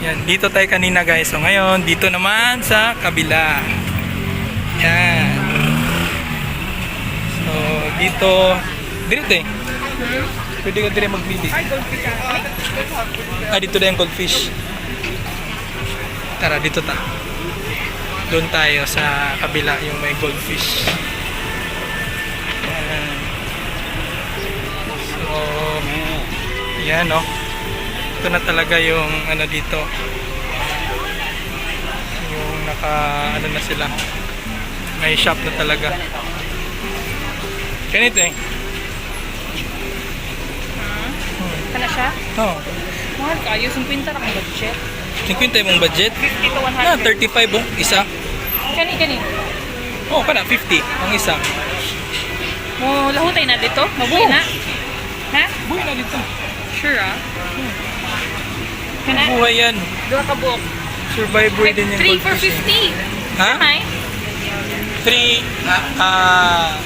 Yan, dito tayo kanina guys. So ngayon, dito naman sa kabila. Yan. So dito, dito eh. Pwede ka din mag-bili. Ah, dito na yung goldfish. Tara, dito ta. Doon tayo sa kabila yung may goldfish. Yan. So, yan no. Ito na talaga yung ano dito. Yung naka ano na sila. May shop na talaga. Ganito eh. Kana siya? Oh. Mahal kayo, 50 ra kang budget. 50 mong budget? 50 to 100. Na 35 oh, isa. Kani. Oh, kana 50 ang isa. Mo lahutay na dito? Mabuhi na? Ha? Buhay na dito. Sure ah. Kana? Buhay yan. Duha ka buok. Survivor din yung 3 for goldfish. 50. Ha? Kamay? 3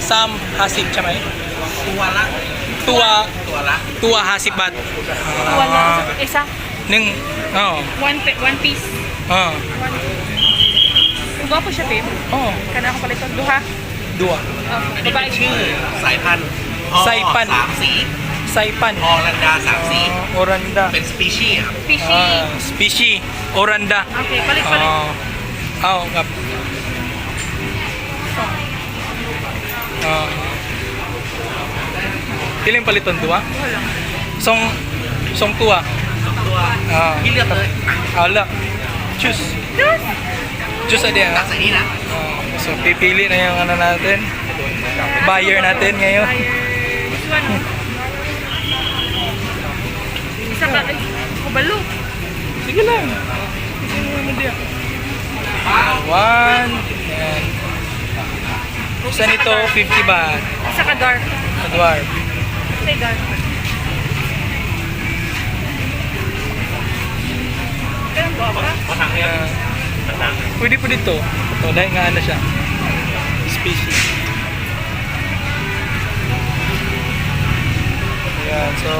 Sam hasip chamay. Tuwala. Tuwa hasipat. Wala. Isa. Ning One piece. oh. Gwapo siya, babe. Oh, Kana ako paliton. Duha. dua. Oh, babae. ชื่อสายพันธุ์ สายพันธุ์ สามสี Saipan. ออรันดาสามสี Oranda. เป็นสปีชีส์ครับ Fishy. Species. Oranda. Okay, palit. Oh, kap. Piling paliton dua? Song tua. ตัวพี่เลือกเลย Ala. Choose. Choose ada. ตัดใส่นี่นะ So pipili na yung ano natin. Buyer natin ngayon. This one. Isa ka. Ay, kubalo. Sige lang. Sige mo naman diyan. One. Yan. Isa nito 50 baht. Isa ka dark. Sa dwarf. Say dark. Ganun ba ba? เพราะทางนี้ Pwede po dito. Ito, dahil nga ano siya. Species. Ayan, so,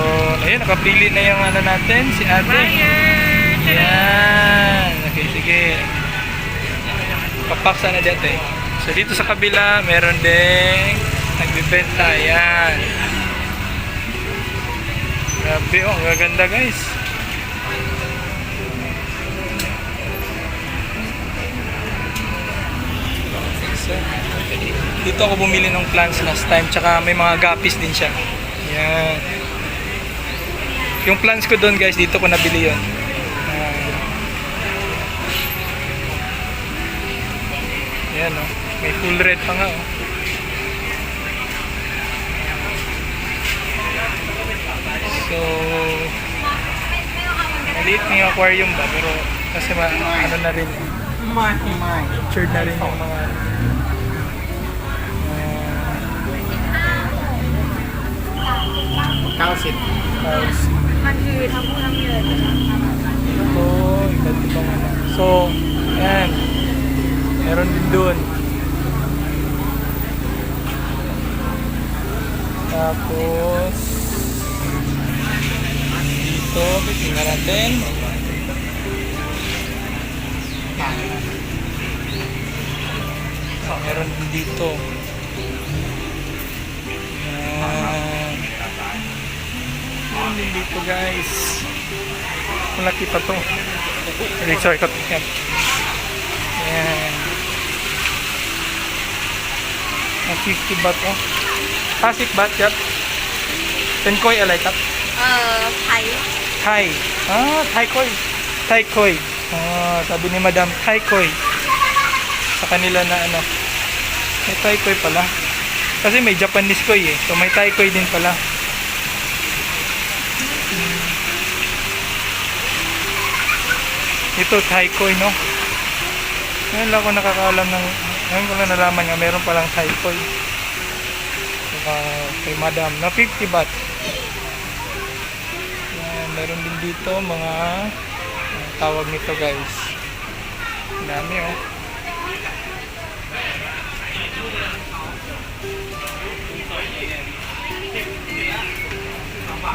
ayun, nakapili na yung ano natin, si ate. Buyer. Ayan. Okay, sige. Papaksa na dito eh. So, dito sa kabila, meron ding nagbibenta. Ayan. Grabe, oh, ang gaganda guys. So, dito ako bumili ng plants last time, tsaka may mga guppies din siya. Ayan. Yung plants ko doon guys, dito ko nabili yun. Ayan oh. May full red pa nga oh. So, maliit na yung aquarium ba, pero kasi ano na rin, matured na rin yung mga90 house. มันคือทั้งผู้ทั้งเงิน Ito, iba't ibang ano. So, ayan. Meron din doon. Tapos, dito, tingnan natin. Meron din dito. Ayan. Meron din dito guys. Malaki pa to. Sorry, cut. Yan. Ayan. 50 baht oh. 50 bahtครับเป็นกล้วยอะไรครับ ไทย ไทยไทยกล้วยไทยกล้วยsabi ni Madam Thai Koi sa kanila na ano may Thai Koi pala kasi may Japanese Koi eh so may Thai Koi din pala ito Thai Koi no ngayon lang ako nakakaalam ng ngayon ko lang nalaman nga meron palang Thai Koi kay Madam na 50 baht. Yan, meron din dito mga tawag nito guys. Dami oh.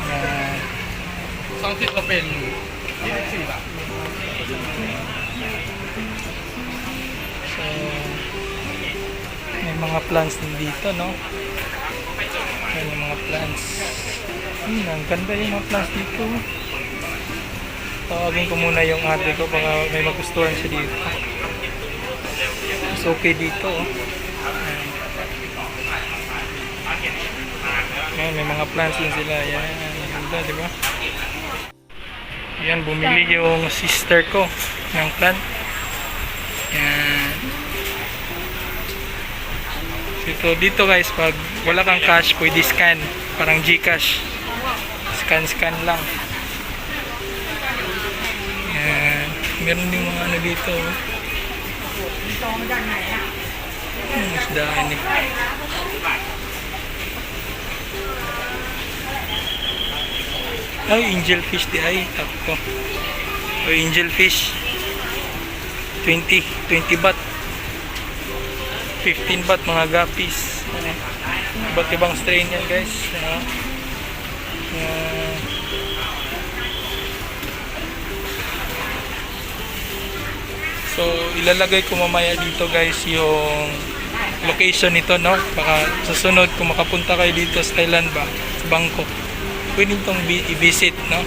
Yan. 2 ทิศเราเป็น24 บาท mga plants din dito, no? Ayan yung mga plants. Ang ganda yung mga plants dito. Tawagin ko muna yung ate ko baka may magustuhan siya dito. Mas okay dito, oh. Ayan, may mga plants din sila. Ayan, ang ganda, di ba? Ayan, bumili yung sister ko ng plant. Ayan. Dito guys, pag wala kang cash, pwede scan. Parang GCash. Scan lang. Ayan. Meron din mga ano dito. Mas daan eh. Ay, angel fish di ay. Tapos ko. O, angel fish. 20 baht. 15 baht mga guppies. Iba't ibang strain yan guys. So, ilalagay ko mamaya dito guys yung location nito, no? Baka susunod kung makapunta kayo dito sa Thailand ba, sa Bangkok, pwede itong i-visit, no?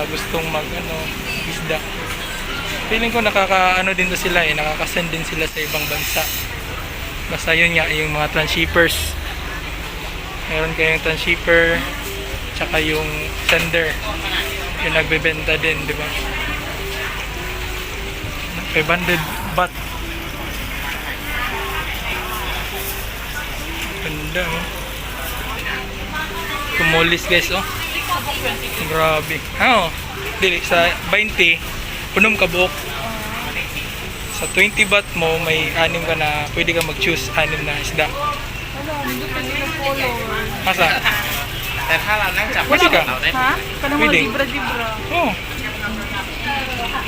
Gustong isda. Feeling ko nakaka-ano din to sila eh, nakaka-send din sila sa ibang bansa. Basta yun nga, yung mga transshippers. Meron kayong transshipper, tsaka yung sender. Yung nagbebenta din, di ba? 500 baht. Ganda, oh. Kumulis guys, oh. Grabe. Dili sa 20, punom ka buok. Sa 20 baht mo, may 6 ka na, pwede ka mag-choose 6 na isda. Masa? แต่ถ้าเรานั่งจับ Pwede ka. เราได้ Ha? Kanang mga Pwede. libra-libra. Oh,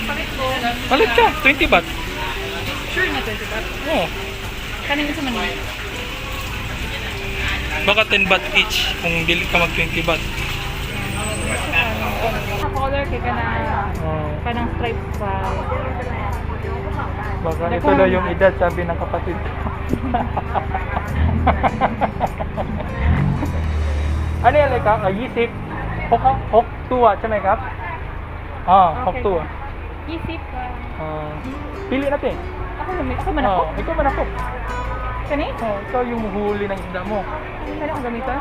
Palit ko. palit ka. 20 baht. Sure na 20 baht. Oh, Kanin isa man yun. baka 10 baht each kung dili ka mag 20 baht. Color kay Oh, kanang stripes pa. baka ito daw yung edad, sabi ng kapatid. Ano yan like 20 6 ตัวใช่ไหมครับ6 ตัว Isip ka. Pili natin. Ako man ako. Ikaw man ako. Kani? Ikaw yung huli ng isda mo. Kani akong gamiton?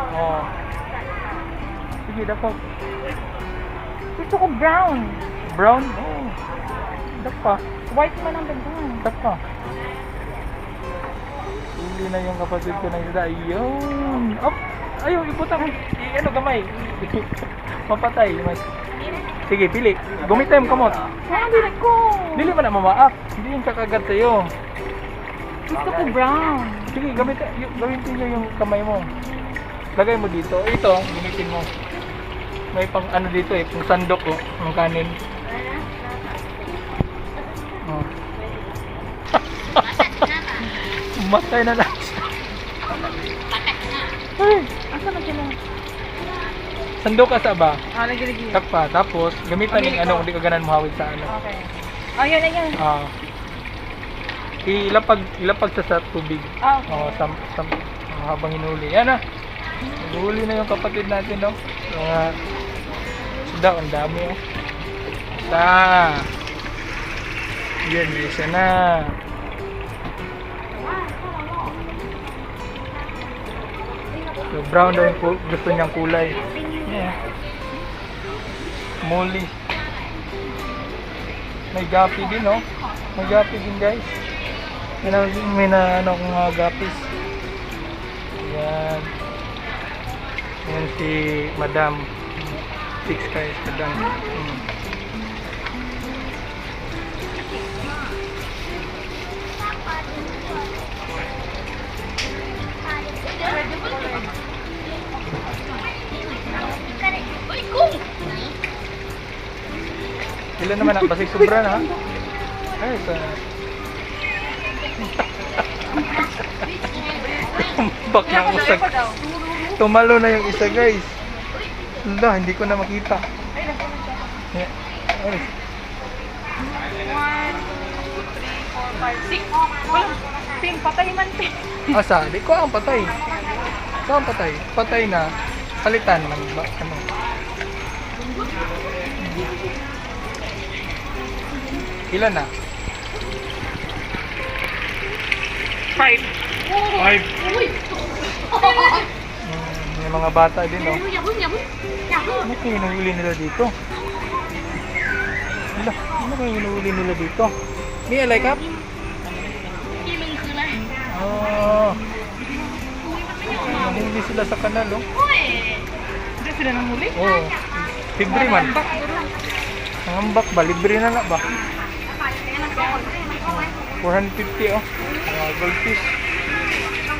Sige, dako. Gusto ko brown. Brown? Dako. White man ang bagay. Dako. Huli na yung kapatid ko ng isda. Ayun. Ayaw, iputang. Ano gamay? Mapatay. Sige, pili. Gumitem kamot. Dili ko. Dili man na mamaak. Hindi yung kakagat sa'yo. Gusto ko brown. Sige, gamitin nyo yung kamay mo. Lagay mo dito. Ito, gamitin mo. May pang ano dito eh, pang sandok ko, ang kanin. Matay na lang siya. Ay, Asa na sila? sandok ka sa ba? Lagi-lagi. Takpa, tapos gamitan ng ano, hindi ka ganan mahawid sa ano. Okay. Ayun, ayun. Ilapag sa tubig. Okay. Habang hinuli. Yan na. Huli na yung kapatid natin, no? Mga isda, ang dami, oh. Yan, isa na. So, brown daw yung gusto niyang kulay. Yeah. Muli. May gapi din, no? May gapi din, guys. May na ano kung mga gapis. Yan. Yan si Madam. 6 guys, Madam. Ilan naman ang basig sobra na? Ay, tumbak ng usag. Tumalo na yung isa, guys. Hindi ko na makita. Yeah. Ay. 1, 2, 3, 4, 6. Wala. Ping, patay man, ping. Asa? Di ko ang patay. Ko ang patay. Patay na. Palitan man ba? Ano? Ilan na? 5. 5. May mga bata din, oh. Ano kayo hinuhuli nila dito? Ano kayo hinuhuli nila dito? May alay kap? Oh. Nahuli sila sa kanal, oh. Hindi sila nang huli? Oh. Libre man. Ang ambak ba? Libre na ba? 450, oh. Mga goldfish.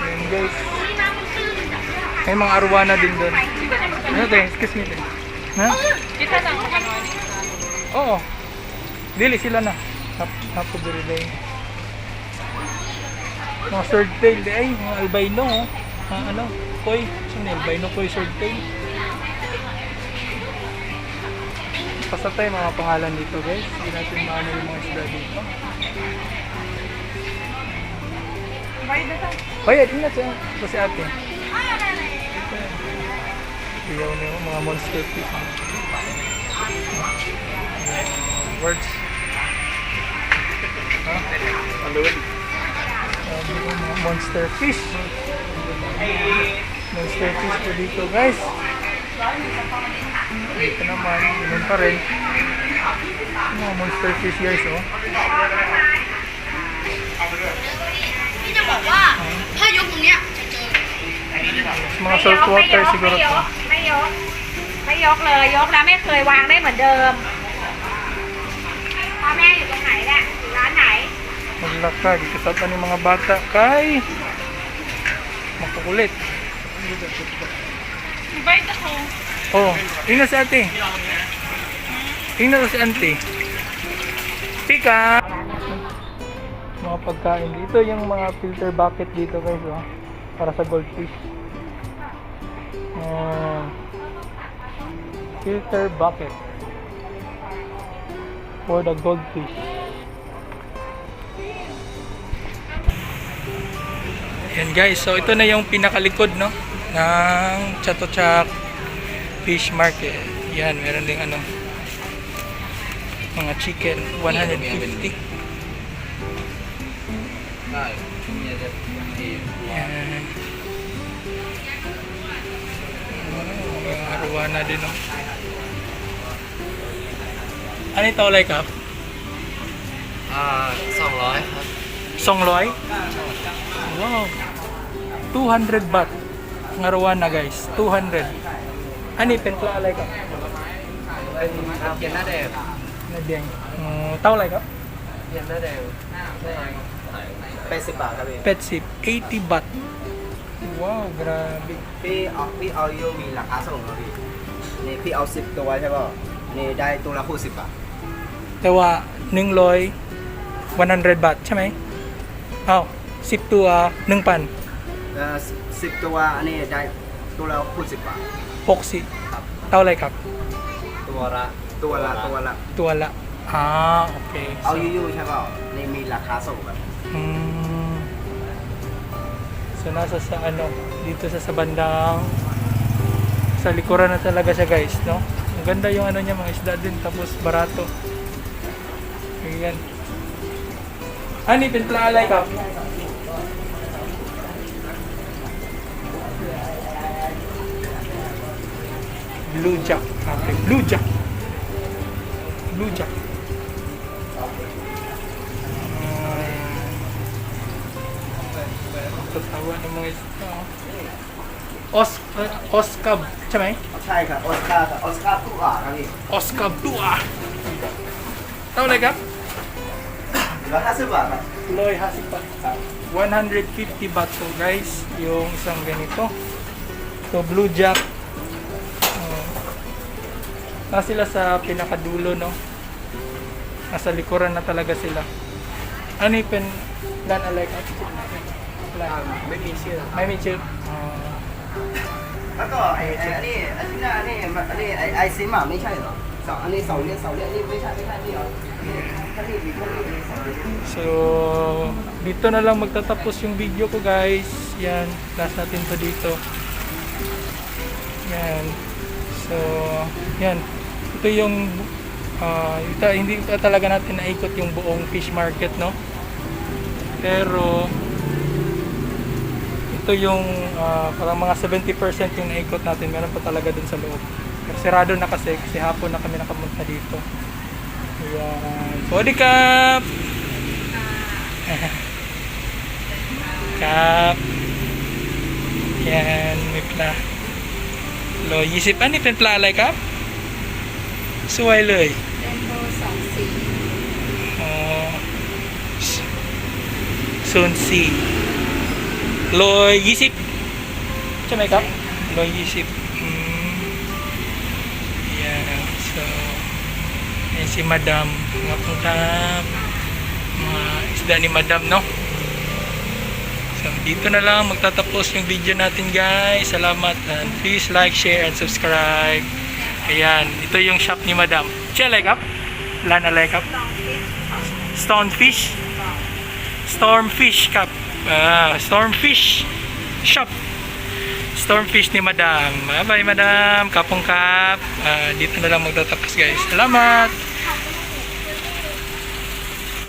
Ayan, guys. May mga arwana din doon. Ano tayo? Excuse me. Ha? Kita na ako ano. Oo. Dili sila na. Hapo dili day. Mga sword tail di ay, mga albino, oh. Ano? Koi. Saan yung albino koi sword tail? Basta tayo mga pangalan dito, guys. Hindi natin maano yung mga isda dito. Bayad, ingat siya. Ito si ate. Iyaw niyo, mga monster fish. Words. Ha? Alun. Sabi ko, mga monster fish. Monster fish po dito, guys. Dito naman, ganun pa rin. Mga monster fish, guys, oh. พี่จะบอกว่าถ้ายกตรงเนี้ยจะเจอ Mga salt water siguro to. ไม่ยก ไม่ยกเลย ยกแล้วไม่เคยวางได้เหมือนเดิมพ่อแม่อยู่ตรงไหนเนี่ยอยู่ร้านไหน Maglakad. Kasama ni mga bata kay makukulit. Bait ako. Oh, tingnan si ate. Tingnan si auntie. Tika! Mga pagkain dito, yung mga filter bucket dito guys, oh, para sa goldfish. Filter bucket for the goldfish. Yan guys, so ito na yung pinakalikod, no, ng Chatuchak Fish Market. Yan, meron ding ano, mga chicken, 150. Yan. Mga arwana din, no. Ano ito, like up? 200 ครับ Songloy? Wow. 200 baht. Ang arwana guys, 200. Ano yung penkla alay ka? เป็นเกียร์หน้าแดง Nadiyang. Tao like up? เกียร์หน้าแดง80 บาทครับพี่ Pet sip, 80 baht. Wow, grabe. พี่เอายูมีราคาส่งครับพี่นี่พี่เอา10ตัวใช่ป่ะนี่ได้ตัวละ60 บาท แต่ว่า100 baht ใช่ไหมอ้าว10 ตัว 1,000 10 ตัวอันนี้ได้ตัวละ60 บาท 60เท่าไรครับ ตัวละ ตัวละโอเค เอายูใช่ป่ะนี่มีราคาส่งแบบ So nasa sa ano, dito sa bandang sa likuran na talaga siya guys, no? Ang ganda yung ano niya, mga isda din, tapos barato. Ayan. Ani, pinpla alay ka? Blue Jack. Okay, Blue Jack. Blue Jack. Tatawa ng mga isda. Oscab. Siya may? ใช่ครับออสการ์ตู้อ่ะครับพี่ Oscab 2. Tao like up? 150 บาทครับ Loy hasipat. 150 baht to guys. Yung isang ganito. So Blue Jack. Nasa sila sa pinakadulo, no? Nasa likuran na talaga sila. Ano yung pen plan alike up? ไม่มีชื่อ May may chill. แล้วก็อันนี้ไอซิมอ่ะไม่ใช่เหรอ อันนี้2 เล่มนี่ไม่ใช่พี่เอาถ้ารีบมีพวกนี้2 เล่ม So, dito na lang magtatapos yung video ko guys. Yan, last natin to dito. Yan. So, yan. Ito yung hindi pa talaga natin naikot yung buong fish market, no? Pero ito yung parang mga 70% yung naikot natin. Meron pa talaga dun sa loob. Pero sarado na kasi hapon na kami nakamunta dito. Ayan. Sawadi Kap! Kap! Yan, may pla. Lo, 20 อันนี้เป็นปลาอะไรครับสวยเลยอ๋อโซน4โล20ใช่ไหมครับโล20yeah, so yan si Madam mga pungkap mga isda ni Madam, no? So dito na lang magtatapos yung video natin guys. Salamat and please like, share and subscribe. Ayan, ito yung shop ni Madam. Siya like up? Lana like up? Stonefish? Stormfish cup. Stormfish shop. Stormfish ni Madam. Bye bye Madam. Kapong kap. Dito na lang magtatapos guys. Salamat.